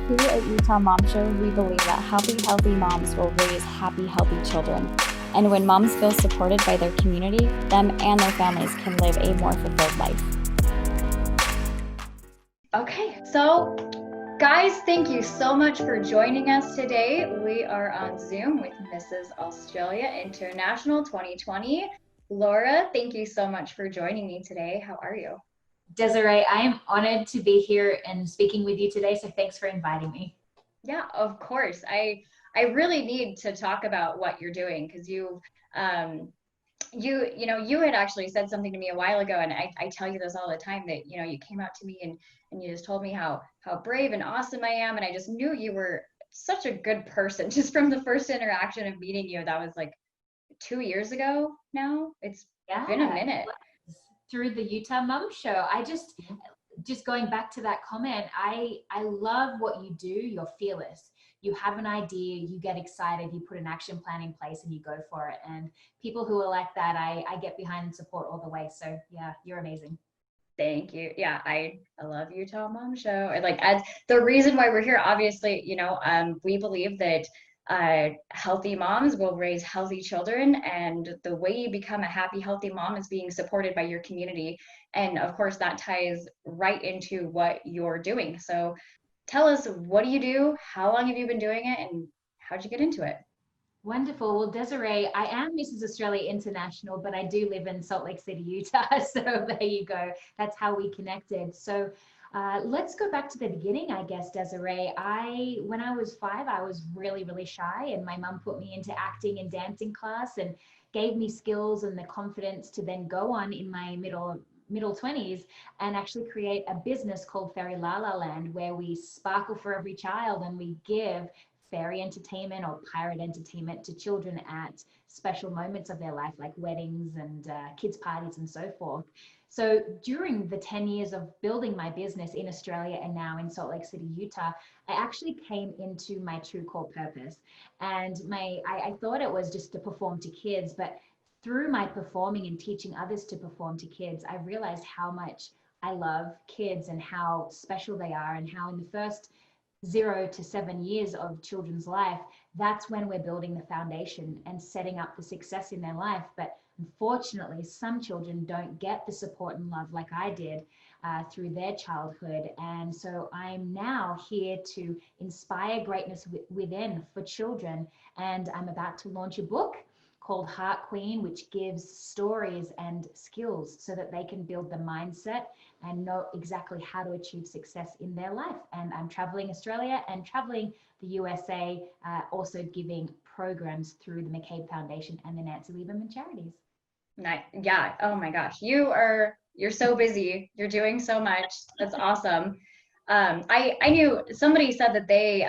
Here at Utah Mom Show, we believe that happy, healthy moms will raise happy, healthy children. And when moms feel supported by their community, them and their families can live a more fulfilled life. Okay, so guys, thank you so much for joining us today. We are on Zoom with Mrs. Australia International 2020. Laura, thank you so much for joining me today. How are you? Desiree, I am honored to be here and speaking with you today, so thanks for inviting me. Yeah, of course. I really need to talk about what you're doing because you had actually said something to me a while ago, and I tell you this all the time, that you came out to me and you just told me how brave and awesome I am, and I just knew you were such a good person just from the first interaction of meeting you. That was like 2 years ago now. It's been a minute. Through the Utah Mom Show. I just going back to that comment, I love what you do. You're fearless. You have an idea, you get excited, you put an action plan in place and you go for it. And people who are like that, I get behind and support all the way. So yeah, you're amazing. Thank you. Yeah, I love Utah Mom Show. As the reason why we're here, obviously, we believe that healthy moms will raise healthy children, and the way you become a happy, healthy mom is being supported by your community. And of course, that ties right into what you're doing. So tell us, what do you do? How long have you been doing it? And how'd you get into it? Wonderful. Well, Desiree, I am Mrs. Australia International, but I do live in Salt Lake City, Utah. So there you go. That's how we connected. So let's go back to the beginning, I guess, Desiree. When I was 5, I was really, really shy, and my mum put me into acting and dancing class and gave me skills and the confidence to then go on in my middle 20s and actually create a business called Fairy La La Land, where we sparkle for every child and we give fairy entertainment or pirate entertainment to children at special moments of their life, like weddings and kids' parties and so forth. So during the 10 years of building my business in Australia and now in Salt Lake City, Utah, I actually came into my true core purpose. And I thought it was just to perform to kids, but through my performing and teaching others to perform to kids, I realized how much I love kids and how special they are, and how in the first 0 to 7 years of children's life, that's when we're building the foundation and setting up the success in their life. But unfortunately, some children don't get the support and love like I did through their childhood. And so I'm now here to inspire greatness within for children. And I'm about to launch a book called Heart Queen, which gives stories and skills so that they can build the mindset and know exactly how to achieve success in their life. And I'm traveling Australia and traveling the USA, also giving programs through the McCabe Foundation and the Nancy Lieberman Charities. Nice. Yeah. Oh my gosh. You're so busy. You're doing so much. That's awesome. I knew somebody said that they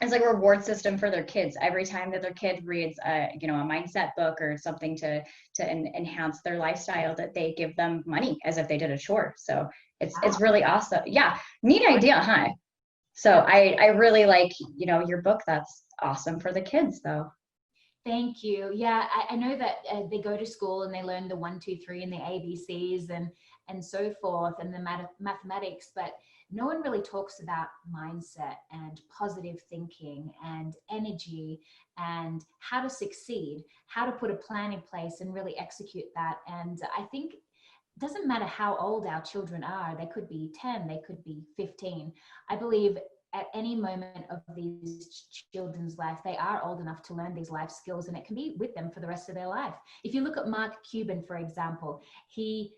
it's like a reward system for their kids. Every time that their kid reads a mindset book or something to enhance their lifestyle, that they give them money as if they did a chore. So it's really awesome. Yeah, neat idea, huh? So I really like your book. That's awesome for the kids, though. Thank you. Yeah, I know that they go to school and they learn the 1, 2, 3 and the ABCs and so forth, and the mathematics, but no one really talks about mindset and positive thinking and energy and how to succeed, how to put a plan in place and really execute that. And I think it doesn't matter how old our children are. They could be 10, they could be 15. I believe at any moment of these children's life, they are old enough to learn these life skills, and it can be with them for the rest of their life. If you look at Mark Cuban, for example, he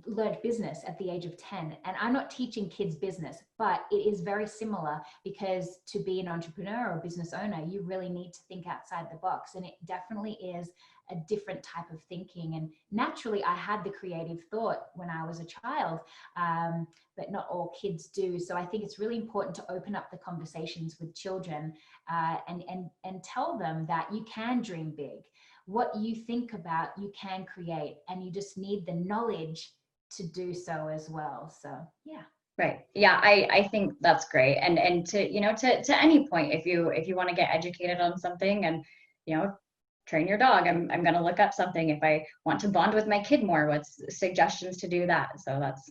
learned business at the age of 10. And I'm not teaching kids business, but it is very similar, because to be an entrepreneur or business owner, you really need to think outside the box. And it definitely is a different type of thinking. And naturally, I had the creative thought when I was a child, but not all kids do. So I think it's really important to open up the conversations with children and tell them that you can dream big. What you think about, you can create, and you just need the knowledge to do so as well. So yeah. Right. Yeah, I think that's great. And to to any point, if you want to get educated on something and train your dog, I'm going to look up something. If I want to bond with my kid more, what's suggestions to do that? So that's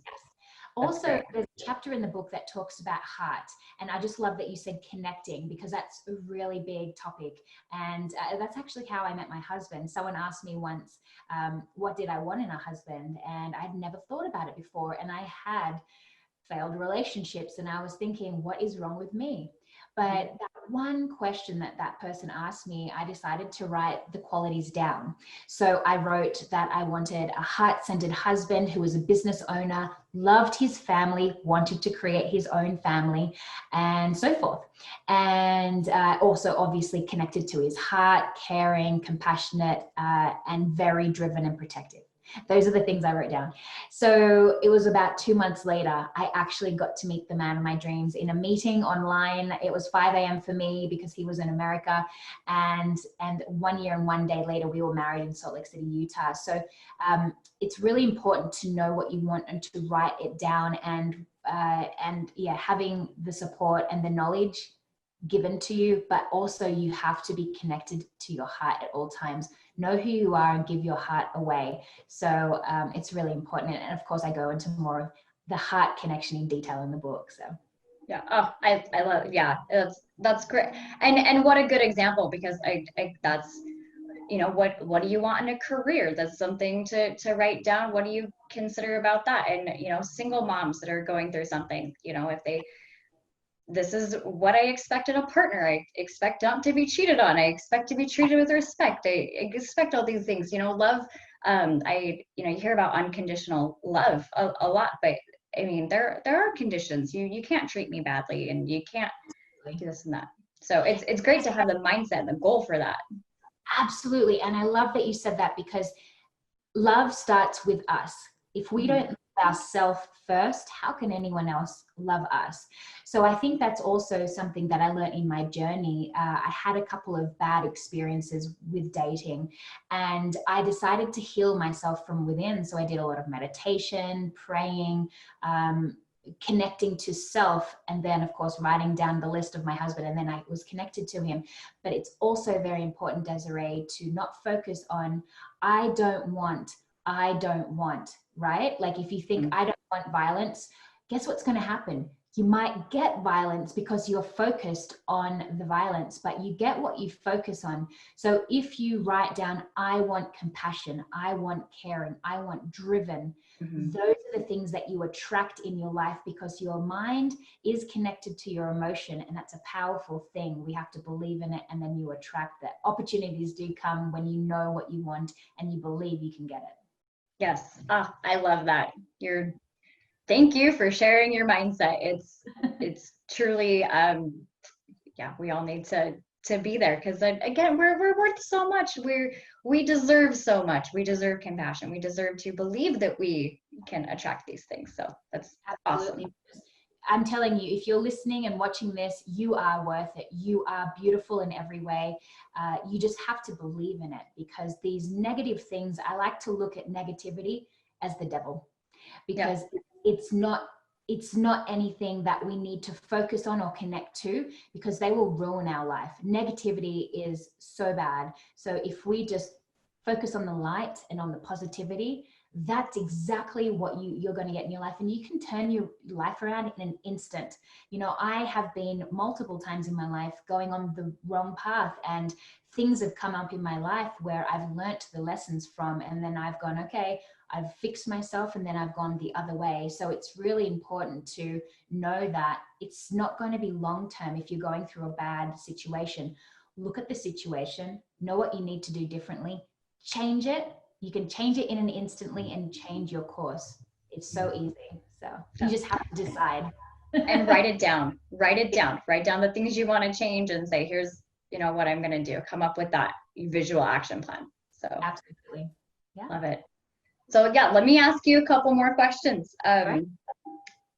Also, great. there's a chapter in the book that talks about heart. And I just love that you said connecting, because that's a really big topic. And that's actually how I met my husband. Someone asked me once, what did I want in a husband? And I'd never thought about it before. And I had failed relationships, and I was thinking, what is wrong with me? But that one question that that person asked me, I decided to write the qualities down. So I wrote that I wanted a heart-centered husband who was a business owner, loved his family, wanted to create his own family, and so forth. And also obviously connected to his heart, caring, compassionate, and very driven and protective. Those are the things I wrote down. So it was about 2 months later, I actually got to meet the man of my dreams in a meeting online. It was 5 a.m. for me because he was in America. And 1 year and 1 day later, we were married in Salt Lake City, Utah. So it's really important to know what you want and to write it down, and yeah, having the support and the knowledge given to you, but also you have to be connected to your heart at all times. Know who you are and give your heart away. So it's really important. And of course, I go into more of the heart connection in detail in the book. So yeah, oh, I love it. Yeah, that's great. And what a good example, because I that's, you know, what do you want in a career? That's something to write down. What do you consider about that? And, you know, single moms that are going through something, you know, if they, this is what I expect in a partner. I expect not to be cheated on. I expect to be treated with respect. I expect all these things, you know, love. You know, you hear about unconditional love a lot, but I mean, there are conditions. You can't treat me badly, and you can't do this and that. So it's great to have the mindset and the goal for that. absolutely. And I love that you said that, because love starts with us. If we don't love ourselves first, how can anyone else love us? So I think that's also something that I learned in my journey. I had a couple of bad experiences with dating, and I decided to heal myself from within. So I did a lot of meditation, praying, connecting to self, and then of course writing down the list of my husband, and then I was connected to him. But it's also very important, Desiree, to not focus on I don't want, right? Like if you think I don't want violence, guess what's going to happen? You might get violence because you're focused on the violence, but you get what you focus on. So if you write down, I want compassion, I want caring, I want driven, those are the things that you attract in your life, because your mind is connected to your emotion, and that's a powerful thing. We have to believe in it, and then you attract that. Opportunities do come when you know what you want and you believe you can get it. Yes. I love that. Thank you for sharing your mindset. It's truly, yeah, we all need to be there, because again, we're worth so much. We deserve so much. We deserve compassion. We deserve to believe that we can attract these things. So that's Absolutely. awesome. I'm telling you, if you're listening and watching this, you are worth it. You are beautiful in every way. You just have to believe in it, because these negative things, I like to look at negativity as the devil, because it's not anything that we need to focus on or connect to, because they will ruin our life. Negativity is so bad. So if we just focus on the light and on the positivity, that's exactly what you're going to get in your life, and you can turn your life around in an instant. You know, I have been multiple times in my life going on the wrong path, and things have come up in my life where I've learnt the lessons from, and then I've gone, okay, I've fixed myself, and then I've gone the other way. So it's really important to know that it's not going to be long term. If you're going through a bad situation, look at the situation, know what you need to do differently, change it. You can change it in an instantly and change your course. It's so easy. So you just have to decide. And write it down. Write down the things you want to change, and say, here's, you know, what I'm going to do. Come up with that visual action plan. So Absolutely. Yeah. love it. So yeah, let me ask you a couple more questions. Right.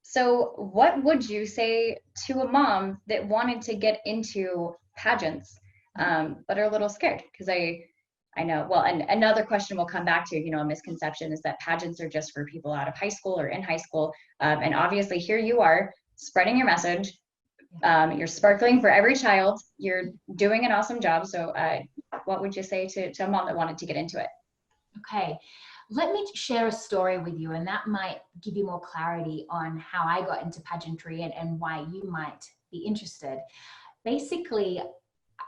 So what would you say to a mom that wanted to get into pageants, but are a little scared? Because I know, well, and another question we'll come back to, you know, a misconception is that pageants are just for people out of high school or in high school. And obviously here you are spreading your message. You're sparkling for every child. You're doing an awesome job. So what would you say to a mom that wanted to get into it? Okay. let me share a story with you, and that might give you more clarity on how I got into pageantry and why you might be interested. Basically,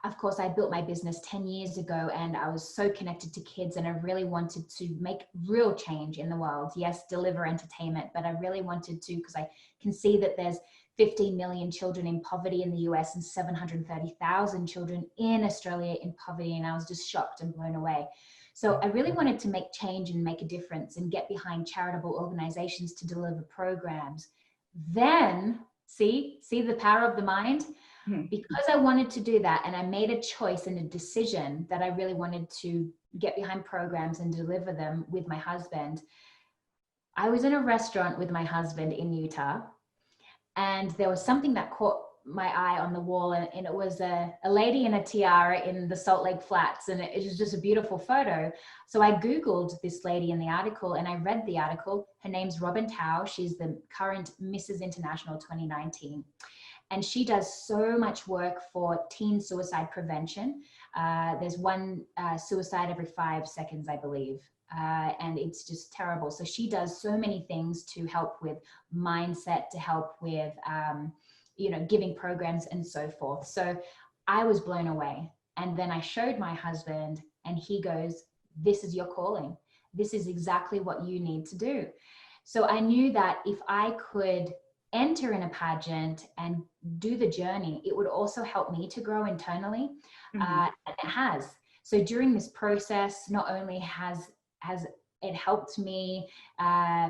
of course, I built my business 10 years ago, and I was so connected to kids, and I really wanted to make real change in the world. Yes, deliver entertainment, but I really wanted to, because I can see that there's 15 million children in poverty in the US and 730,000 children in Australia in poverty. And I was just shocked and blown away. So I really wanted to make change and make a difference and get behind charitable organizations to deliver programs. Then, see the power of the mind? Because I wanted to do that, and I made a choice and a decision that I really wanted to get behind programs and deliver them with my husband. I was in a restaurant with my husband in Utah, and there was something that caught my eye on the wall, and it was a lady in a tiara in the Salt Lake Flats, and it was just a beautiful photo. So I Googled this lady in the article, and I read the article. Her name's Robin Tao. She's the current Mrs. International 2019. And she does so much work for teen suicide prevention. There's one suicide every 5 seconds, I believe. And it's just terrible. So she does so many things to help with mindset, to help with, giving programs and so forth. So I was blown away. And then I showed my husband, and he goes, "This is your calling. This is exactly what you need to do." So I knew that if I could enter in a pageant and do the journey, it would also help me to grow internally. And it has. So during this process, not only has it helped me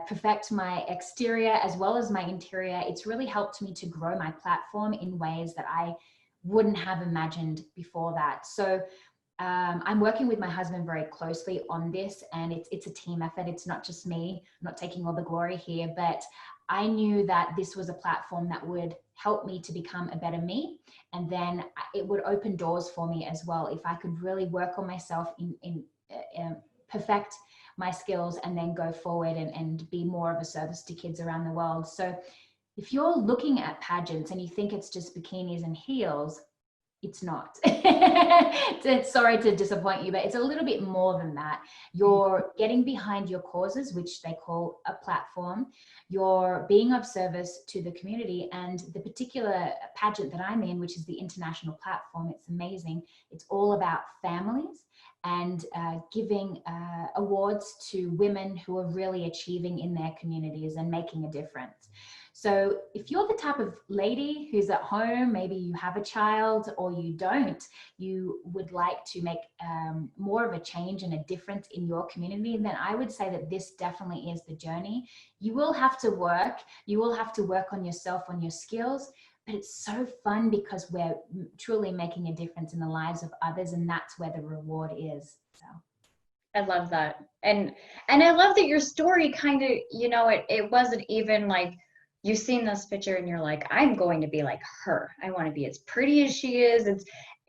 perfect my exterior as well as my interior, it's really helped me to grow my platform in ways that I wouldn't have imagined before that. So I'm working with my husband very closely on this, and it's a team effort. It's not just me. I'm not taking all the glory here, but I knew that this was a platform that would help me to become a better me. And then it would open doors for me as well if I could really work on myself in perfect my skills and then go forward and be more of a service to kids around the world. So if you're looking at pageants and you think it's just bikinis and heels, it's not. Sorry to disappoint you, but it's a little bit more than that. You're getting behind your causes, which they call a platform. You're being of service to the community, and the particular pageant that I'm in, which is the international platform, it's amazing. It's all about families and giving awards to women who are really achieving in their communities and making a difference. So if you're the type of lady who's at home, maybe you have a child or you don't, you would like to make more of a change and a difference in your community, then I would say that this definitely is the journey. You will have to work. You will have to work on yourself, on your skills, but it's so fun because we're truly making a difference in the lives of others, and that's where the reward is. So. I love that. And I love that your story kind of, it wasn't even like, you've seen this picture and you're like, I'm going to be like her. I want to be as pretty as she is.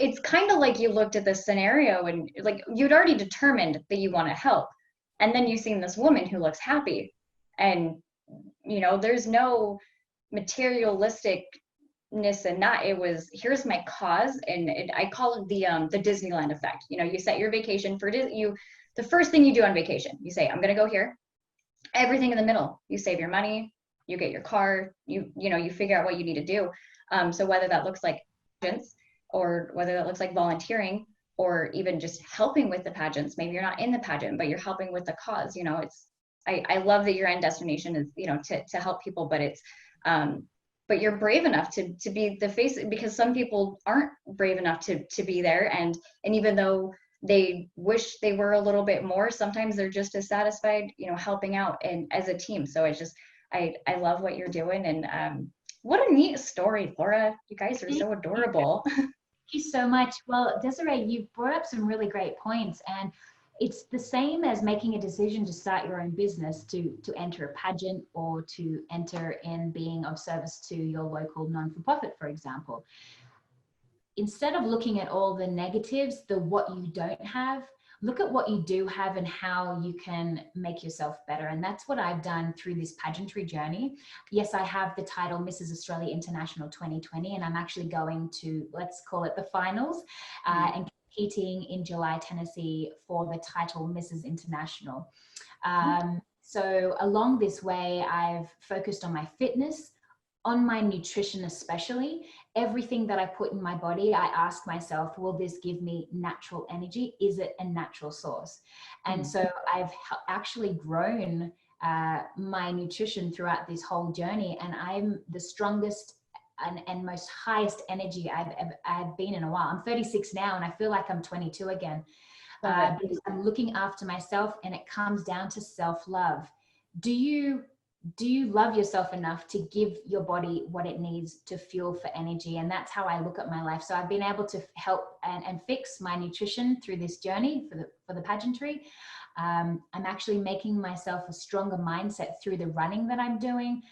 It's kind of like you looked at this scenario and like you'd already determined that you want to help. And then you've seen this woman who looks happy. And, there's no materialisticness and not, it was, here's my cause. And I call it the Disneyland effect. You set your vacation for the first thing you do on vacation, you say, I'm going to go here. Everything in the middle, you save your money, you get your car, you figure out what you need to do. So whether that looks like pageants or whether that looks like volunteering or even just helping with the pageants, maybe you're not in the pageant, but you're helping with the cause, I love that your end destination is, to help people, but it's, but you're brave enough to be the face, because some people aren't brave enough to be there. And even though they wish they were a little bit more, sometimes they're just as satisfied, helping out and as a team. So it's just, I love what you're doing, and what a neat story, Laura. You guys are so adorable. Thank you so much. Well, Desiree, you've brought up some really great points, and it's the same as making a decision to start your own business, to enter a pageant or to enter in being of service to your local non-for-profit, for example. Instead of looking at all the negatives, what you don't have, look at what you do have and how you can make yourself better. And that's what I've done through this pageantry journey. Yes, I have the title Mrs. Australia International 2020, and I'm actually going to, let's call it the finals, and competing in July, Tennessee for the title Mrs. International. So along this way, I've focused on my fitness, on my nutrition especially. Everything that I put in my body, I ask myself, will this give me natural energy? Is it a natural source? And so I've actually grown my nutrition throughout this whole journey, and I'm the strongest and most highest energy I've been in a while. I'm 36 now, and I feel like I'm 22 again. Because I'm looking after myself, and it comes down to self-love. Do you love yourself enough to give your body what it needs to fuel for energy? And that's how I look at my life. So I've been able to help and fix my nutrition through this journey for the pageantry. I'm actually making myself a stronger mindset through the running that I'm doing.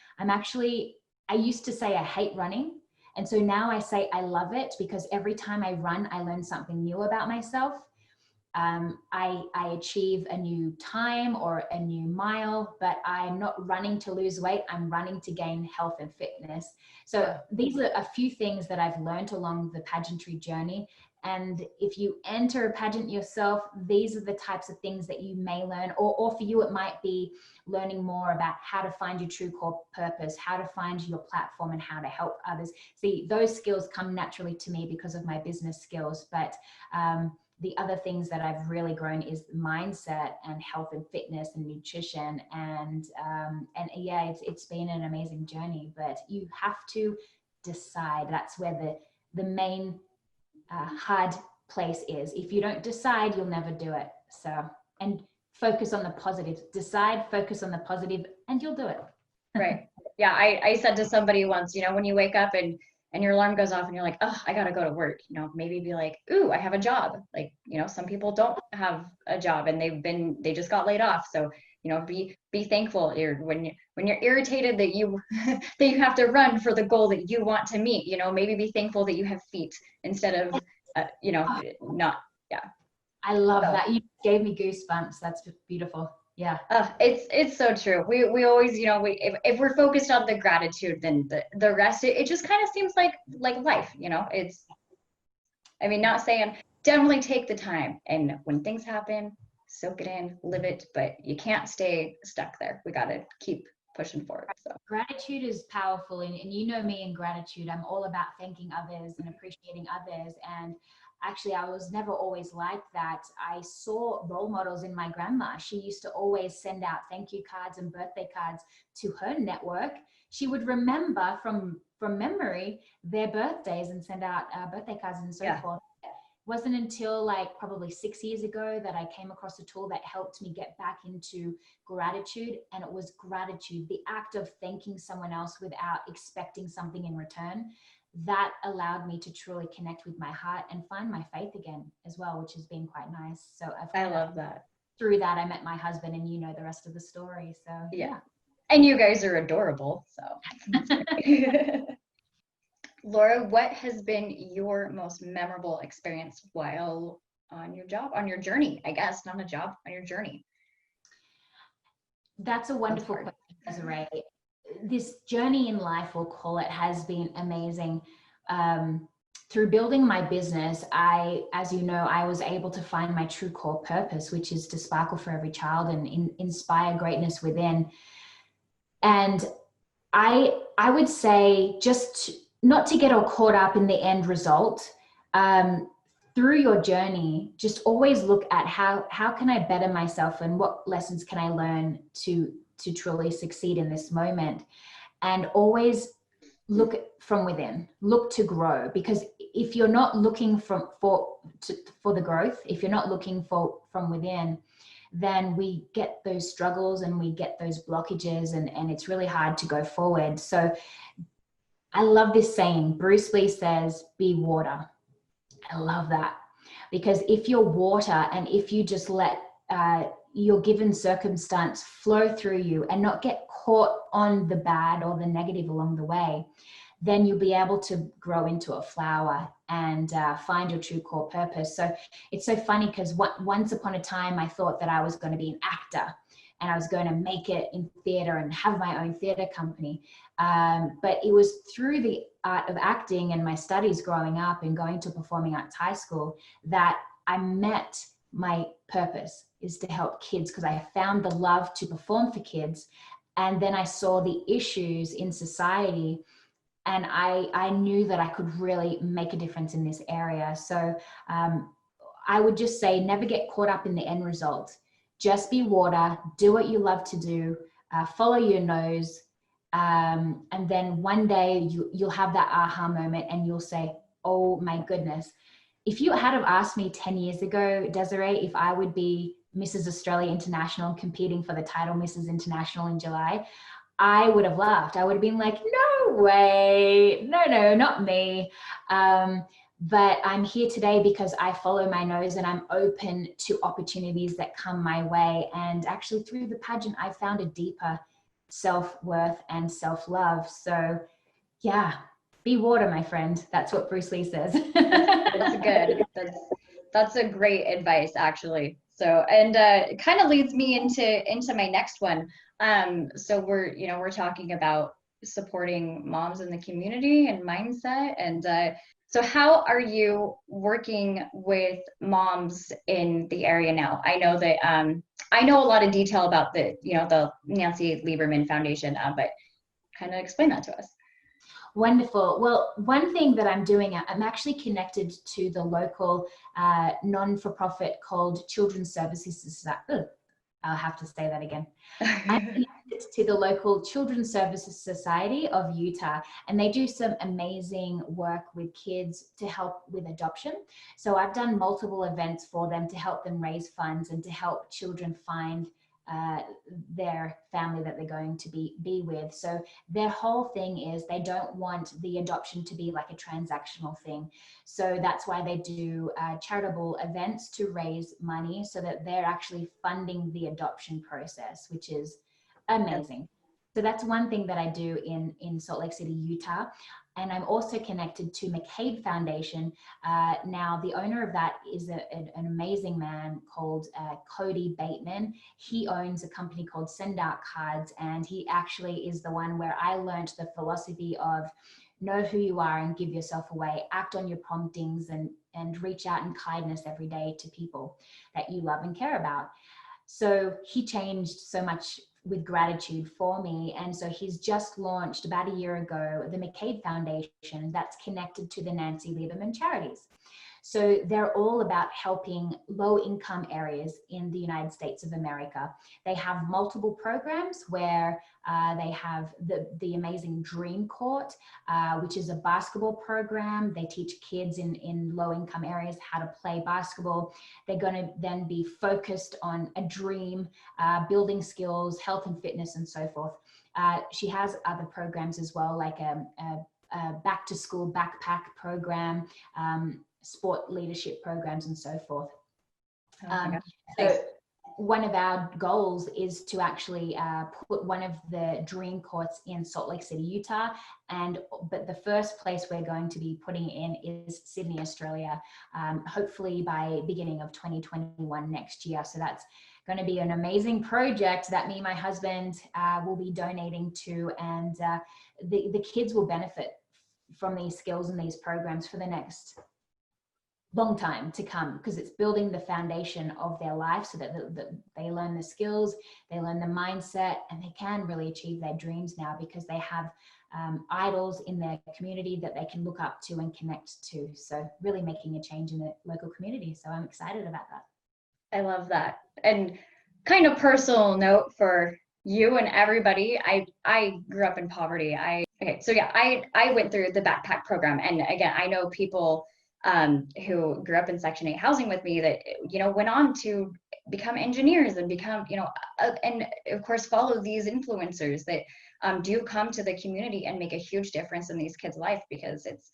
I used to say I hate running. And so now I say I love it, because every time I run, I learn something new about myself. I achieve a new time or a new mile, but I'm not running to lose weight. I'm running to gain health and fitness. So these are a few things that I've learned along the pageantry journey. And if you enter a pageant yourself, these are the types of things that you may learn, or for you, it might be learning more about how to find your true core purpose, how to find your platform, and how to help others. See, those skills come naturally to me because of my business skills, but the other things that I've really grown is mindset and health and fitness and nutrition. And yeah, it's been an amazing journey, but you have to decide. That's where the main hard place is. If you don't decide, you'll never do it. So, and focus on the positive. Decide, focus on the positive, and you'll do it. Right. Yeah. I said to somebody once, when you wake up and your alarm goes off and you're like, oh, I got to go to work, maybe be like, ooh, I have a job. Like, some people don't have a job and they just got laid off. So, be thankful when you're irritated that you have to run for the goal that you want to meet, maybe be thankful that you have feet instead of, not, yeah. I love that. You gave me goosebumps. That's beautiful. Yeah. It's so true. We always, if we're focused on the gratitude, then the rest, it just kind of seems like life, not saying definitely take the time, and when things happen, soak it in, live it, but you can't stay stuck there. We got to keep pushing forward. So gratitude is powerful. And you know me in gratitude, I'm all about thanking others and appreciating others. And actually, I was never always like that. I saw role models in my grandma. She used to always send out thank you cards and birthday cards to her network. She would remember from memory their birthdays and send out birthday cards and so forth. It wasn't until probably 6 years ago that I came across a tool that helped me get back into gratitude. And it was gratitude, the act of thanking someone else without expecting something in return. That allowed me to truly connect with my heart and find my faith again as well, which has been quite nice. So I love that. Through that, I met my husband, and the rest of the story. So yeah. And you guys are adorable. So Laura, what has been your most memorable experience while on your journey, I guess, not a job, on your journey? That's a wonderful question, Desiree. This journey in life, we'll call it, has been amazing. Through building my business, as you know, I was able to find my true core purpose, which is to sparkle for every child and inspire greatness within. And I would say, just not to get all caught up in the end result, through your journey, just always look at how can I better myself, and what lessons can I learn to truly succeed in this moment. And always look from within, look to grow, because if you're not looking for the growth, if you're not looking from within, then we get those struggles and we get those blockages, and it's really hard to go forward. So I love this saying. Bruce Lee says, be water. I love that, because if you're water, and if you just let your given circumstance flow through you and not get caught on the bad or the negative along the way, then you'll be able to grow into a flower and find your true core purpose. So it's so funny, because once upon a time, I thought that I was going to be an actor and I was going to make it in theater and have my own theater company. But it was through the art of acting and my studies growing up and going to performing arts high school that I met my purpose. is to help kids, because I found the love to perform for kids. And then I saw the issues in society, and I knew that I could really make a difference in this area. So I would just say, never get caught up in the end result. Just be water, do what you love to do, follow your nose. And then one day you'll have that aha moment and you'll say, oh my goodness. If you had have asked me 10 years ago, Desiree, if I would be Mrs. Australia International competing for the title Mrs. International in July, I would have laughed. I would have been like, no way, no, not me. But I'm here today because I follow my nose and I'm open to opportunities that come my way. And actually through the pageant, I found a deeper self-worth and self-love. So yeah, be water, my friend. That's what Bruce Lee says. That's good. That's a great advice, actually. So, and it kind of leads me into my next one. So we're talking about supporting moms in the community and mindset. And so how are you working with moms in the area now? I know that I know a lot of detail about the Nancy Lieberman Foundation, but kind of explain that to us. Wonderful. Well, one thing that I'm doing, I'm actually connected to the local non-for-profit called Children's Services Society. I'll have to say that again. I'm connected to the local Children's Services Society of Utah, and they do some amazing work with kids to help with adoption. So I've done multiple events for them to help them raise funds and to help children find their family that they're going to be with. So their whole thing is they don't want the adoption to be like a transactional thing. So that's why they do charitable events to raise money so that they're actually funding the adoption process, which is amazing. So that's one thing that I do in Salt Lake City, Utah. And I'm also connected to McCabe Foundation. Now, the owner of that is an amazing man called Cody Bateman. He owns a company called Send Out Cards, and he actually is the one where I learned the philosophy of know who you are and give yourself away, act on your promptings, and reach out in kindness every day to people that you love and care about. So he changed so much with gratitude for me. And so he's just launched about a year ago, the McCabe Foundation, that's connected to the Nancy Lieberman charities. So they're all about helping low-income areas in the United States of America. They have multiple programs where they have the amazing Dream Court, which is a basketball program. They teach kids in low-income areas how to play basketball. They're going to then be focused on a dream, building skills, health and fitness, and so forth. She has other programs as well, like a back-to-school backpack program, sport leadership programs, and so forth. So one of our goals is to actually put one of the dream courts in Salt Lake City, Utah. But the first place we're going to be putting it in is Sydney, Australia, hopefully by beginning of 2021 next year. So that's going to be an amazing project that me and my husband will be donating to, and the kids will benefit from these skills and these programs for the next long time to come, because it's building the foundation of their life so that they learn the skills, they learn the mindset, and they can really achieve their dreams now because they have idols in their community that they can look up to and connect to. So really making a change in the local community. So I'm excited about that. I love that. And kind of personal note for you and everybody, I grew up in poverty. I went through the backpack program, and again, I know people who grew up in Section 8 housing with me that, went on to become engineers and become, and of course, follow these influencers that do come to the community and make a huge difference in these kids' life, because it's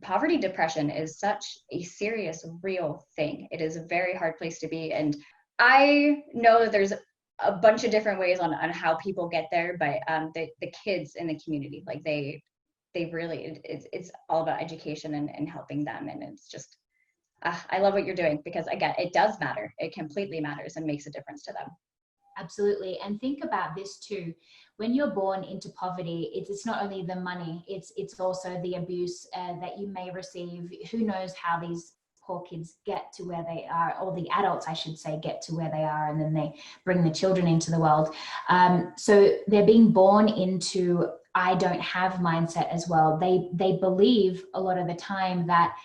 poverty depression is such a serious, real thing. It is a very hard place to be. And I know that there's a bunch of different ways on how people get there, but the kids in the community, like they really, it's all about education and helping them. And it's just, I love what you're doing, because again, it does matter. It completely matters and makes a difference to them. Absolutely. And think about this too. When you're born into poverty, it's not only the money, it's also the abuse that you may receive. Who knows how these poor kids get to where they are, or the adults, I should say, get to where they are, and then they bring the children into the world. So they're being born into I don't have mindset as well. They believe a lot of the time that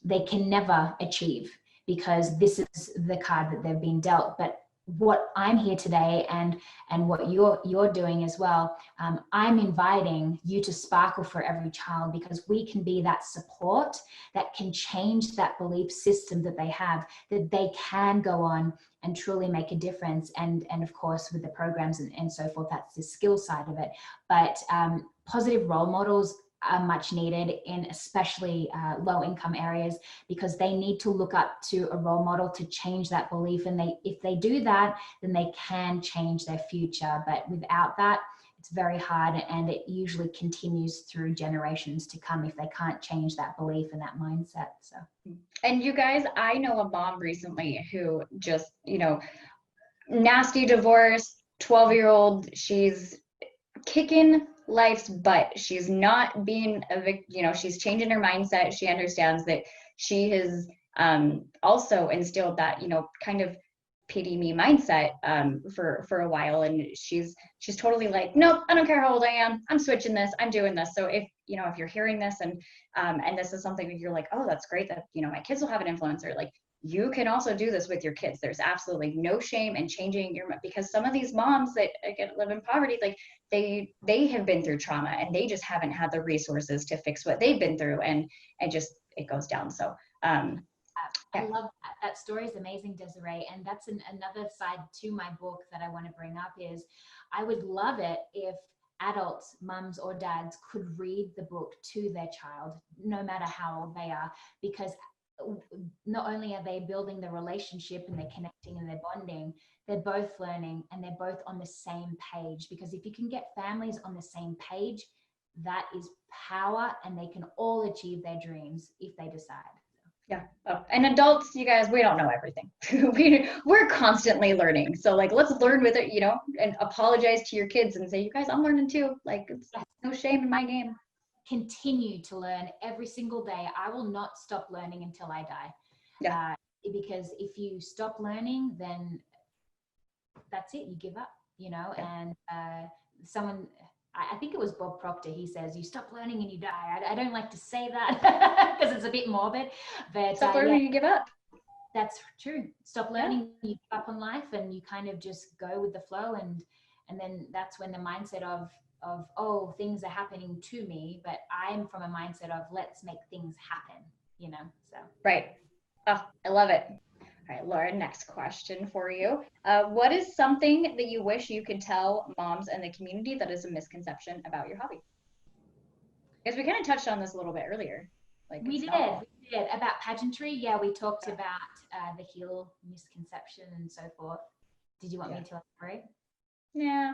they can never achieve because this is the card that they've been dealt. But what I'm here today and what you're doing as well, I'm inviting you to sparkle for every child, because we can be that support that can change that belief system that they have, that they can go on and truly make a difference. And of course, with the programs and so forth, that's the skill side of it. But positive role models are much needed in especially low income areas, because they need to look up to a role model to change that belief. And if they do that, then they can change their future. But without that, it's very hard, and it usually continues through generations to come if they can't change that belief and that mindset. So, and you guys, I know a mom recently who just, nasty divorce, 12-year-old, she's kicking life's butt. She's not being she's changing her mindset. She understands that she has also instilled that, kind of pity me mindset for a while. And she's totally like, nope, I don't care how old I am. I'm switching this. I'm doing this. So if you're hearing this and this is something that you're like, oh, that's great that, my kids will have an influencer, like, you can also do this with your kids. There's absolutely no shame in changing because some of these moms that again live in poverty, like they have been through trauma and they just haven't had the resources to fix what they've been through, and it goes down. So I love that. That story is amazing, Desiree. And that's another side to my book that I want to bring up is I would love it if adults, mums or dads, could read the book to their child, no matter how old they are, because not only are they building the relationship and they're connecting and they're bonding, they're both learning and they're both on the same page. Because if you can get families on the same page, that is power, and they can all achieve their dreams if they decide. Yeah. Oh, and adults, you guys, we don't know everything. We're constantly learning. So like, let's learn with it, and apologize to your kids and say, you guys, I'm learning too. Like, it's no shame in my game. Continue to learn every single day. I will not stop learning until I die. Yeah. Because if you stop learning, then that's it. You give up, Yeah. And I think it was Bob Proctor. He says, you stop learning and you die. I don't like to say that because it's a bit morbid, but stop learning, you give up. That's true. Stop learning, you give up on life, and you kind of just go with the flow. And then that's when the mindset of, oh, things are happening to me, but I'm from a mindset of let's make things happen, so. Right. Oh, I love it. All right, Laura, next question for you. What is something that you wish you could tell moms and the community that is a misconception about your hobby? Because we kind of touched on this a little bit earlier. Like we did about pageantry. Yeah, we talked about the heel misconception and so forth. Did you want me to elaborate? Yeah.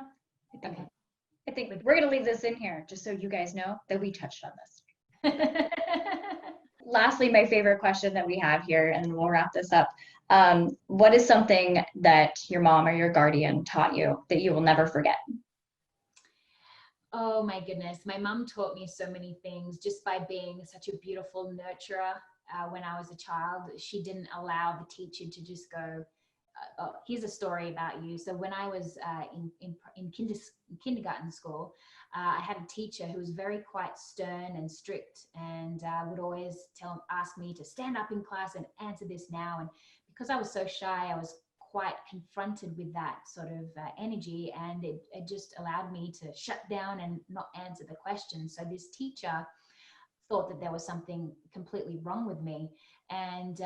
I think we're going to leave this in here just so you guys know that we touched on this. Lastly, my favorite question that we have here, and then we'll wrap this up. What is something that your mom or your guardian taught you that you will never forget? Oh my goodness. My mom taught me so many things just by being such a beautiful nurturer. When I was a child, she didn't allow the teacher to just go, here's a story about you. So when I was in kindergarten school, I had a teacher who was very quite stern and strict, and would always ask me to stand up in class and answer this now. And because I was so shy, I was quite confronted with that sort of energy, and it just allowed me to shut down and not answer the question. So this teacher thought that there was something completely wrong with me, and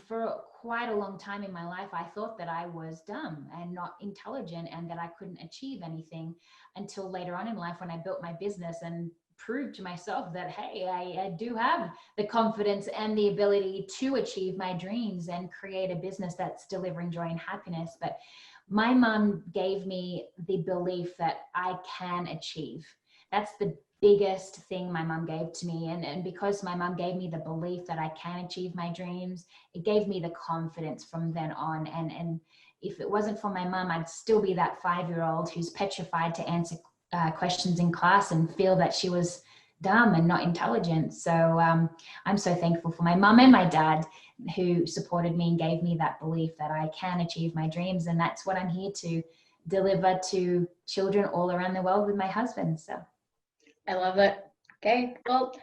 for quite a long time in my life, I thought that I was dumb and not intelligent and that I couldn't achieve anything, until later on in life when I built my business and proved to myself that, hey, I do have the confidence and the ability to achieve my dreams and create a business that's delivering joy and happiness. But my mom gave me the belief that I can achieve. That's the biggest thing my mom gave to me. And because my mom gave me the belief that I can achieve my dreams, it gave me the confidence from then on. And if it wasn't for my mom, I'd still be that 5-year-old who's petrified to answer questions in class and feel that she was dumb and not intelligent. So I'm so thankful for my mum and my dad who supported me and gave me that belief that I can achieve my dreams. And that's what I'm here to deliver to children all around the world with my husband. So I love it. Okay. Well,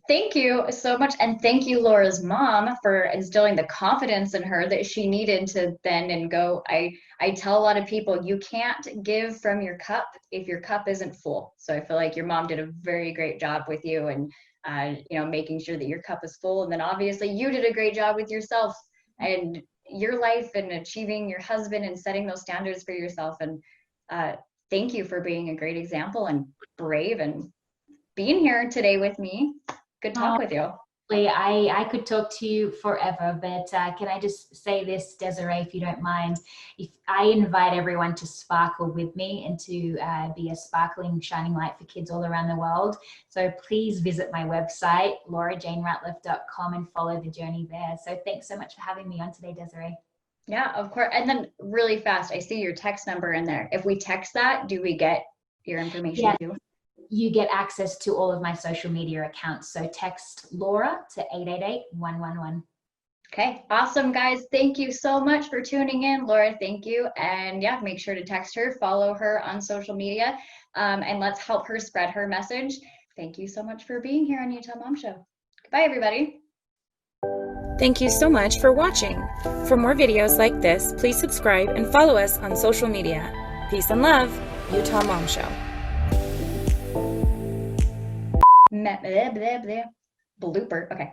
thank you so much. And thank you, Laura's mom, for instilling the confidence in her that she needed to then and go. I tell a lot of people, you can't give from your cup if your cup isn't full. So I feel like your mom did a very great job with you and, making sure that your cup is full. And then obviously you did a great job with yourself and your life and achieving your husband and setting those standards for yourself. And thank you for being a great example and brave and being here today with me. Good talk with you. I could talk to you forever, but can I just say this, Desiree, if you don't mind? If I invite everyone to sparkle with me and to be a sparkling, shining light for kids all around the world. So please visit my website, laurajaneratliff.com, and follow the journey there. So thanks so much for having me on today, Desiree. Yeah, of course. And then really fast, I see your text number in there. If we text that, do we get your information too? You get access to all of my social media accounts. So text Laura to 888-111. Okay, awesome, guys. Thank you so much for tuning in. Laura, thank you. And yeah, make sure to text her, follow her on social media, and let's help her spread her message. Thank you so much for being here on Utah Mom Show. Goodbye, everybody. Thank you so much for watching. For more videos like this, please subscribe and follow us on social media. Peace and love, Utah Mom Show. Blooper. Okay.